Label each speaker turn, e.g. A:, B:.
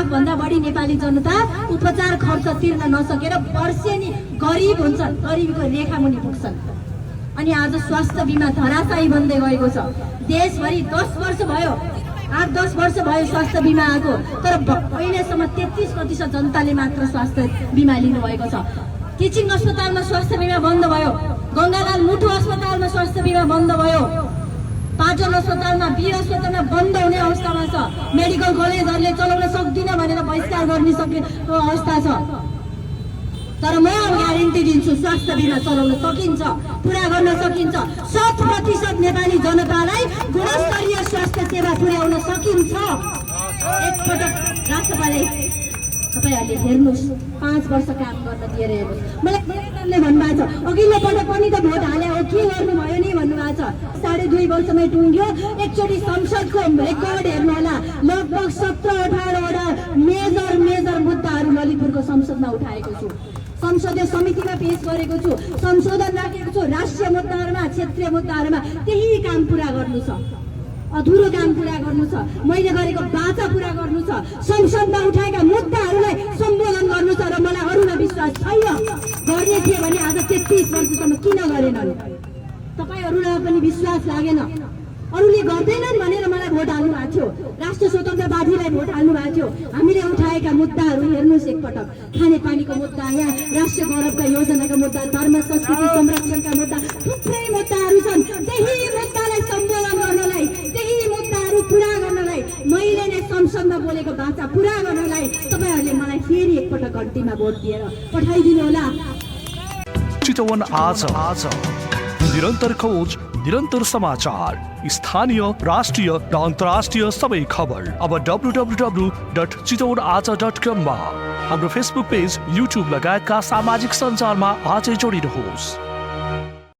A: भन्दा बढी नेपाली जनता उपचार खर्च तिर्न नसकेर वर्षेनी गरिब हुन्छन्, गरिबीको रेखामुनि पुग्छन्। अनि आज स्वास्थ्य बिमा धराशायी बन्दै गएको छ। देशभरि 10 वर्ष भयो, 8-10 वर्ष भयो स्वास्थ्य बिमा आएको, तर अहिलेसम्म 33% जनताले मात्र स्वास्थ्य बिमा लिनुभएको छ। टिचिङ अस्पतालमा स्वास्थ्य बिमा बन्द भयो, गङ्गालाल मुटु अस्पतालमा स्वास्थ्य बिमा बन्द भयो, पाटन अस्पतालमा, वीर अस्पतालमा बन्द हुने अवस्थामा छ। मेडिकल कलेजहरूले चलाउन सक्दिन भनेर बहिष्कार गर्ने अवस्था छ। तर म ग्यारेन्टी दिन्छु स्वास्थ्य बिमा चलाउन सकिन्छ, पुरा गर्न सकिन्छ। 100% नेपाली जनतालाई गुणस्तरीय स्वास्थ्य सेवा पुर्याउन सकिन्छ। एकपटक राष्ट्रपालले तपाईहरुले हेर्नुस्, 5 वर्ष काम गर्न दिएर हेर्नुस्। मलाई धेरै भन्नुभएको छ अघिल्लो पटक पनि त भोट हाले हो, के गर्नुभयो नि भन्नुभएको छ। 2.5 वर्षमै टुङ्ग्यो। एकचोटि संसदको रेकर्ड हेर्नु होला, लगभग 17-18 वटा मेजर मुद्दाहरू ललितपुरको संसदमा उठाएको छु, संसदीय समितिमा पेश गरेको छु, संशोधन राखेको छु। राष्ट्रिय मुद्दाहरूमा, क्षेत्रीय मुद्दाहरूमा त्यही काम पुरा गर्नु छ, अधुरो काम पुरा गर्नु छ, मैले गरेको बाचा पुरा गर्नु छ, संसदमा उठाएका मुद्दाहरूलाई सम्बोधन गर्नु छ। र मलाई अरूमा विश्वास छैन। गर्ने थिए भने आज 33 वर्षसम्म किन गरेनन्? तपाईहरुलाई पनि विश्वास लागेन, अरूले गर्दैनन् भनेर मलाई भोट हाल्नु भएको थियो, राष्ट्र स्वतन्त्रवादीलाई भोट हाल्नु भएको थियो। हामीले उठाएका मुद्दाहरू हेर्नुहोस् एकपटक। खानेपानीको मुद्दा, यहाँ राष्ट्रिय गौरवका योजनाका मुद्दा, धर्म संस्कृति संरक्षणका मुद्दा, थुप्रै मुद्दाहरू छन्। त्यही मुद्दालाई सम्बोधन गर्नलाई, त्यही मुद्दाहरू पुरा गर्नलाई, मैले नै संसदमा बोलेको बाचा पुरा गर्नलाई तपाईहरुले मलाई फेरि एकपटक घन्टीमा भोट दिएर पठाइदिनु होला।
B: चितवन आज निरन्तर खोज, निरन्तर समाचार, स्थानीय, राष्ट्रिय र अन्तर्राष्ट्रिय सबै खबर अब www.chitawanaaz.com मा, हाम्रो फेसबुक पेज, युट्युब लगायतका सामाजिक सञ्जालमा आजै जोडिनुहोस्।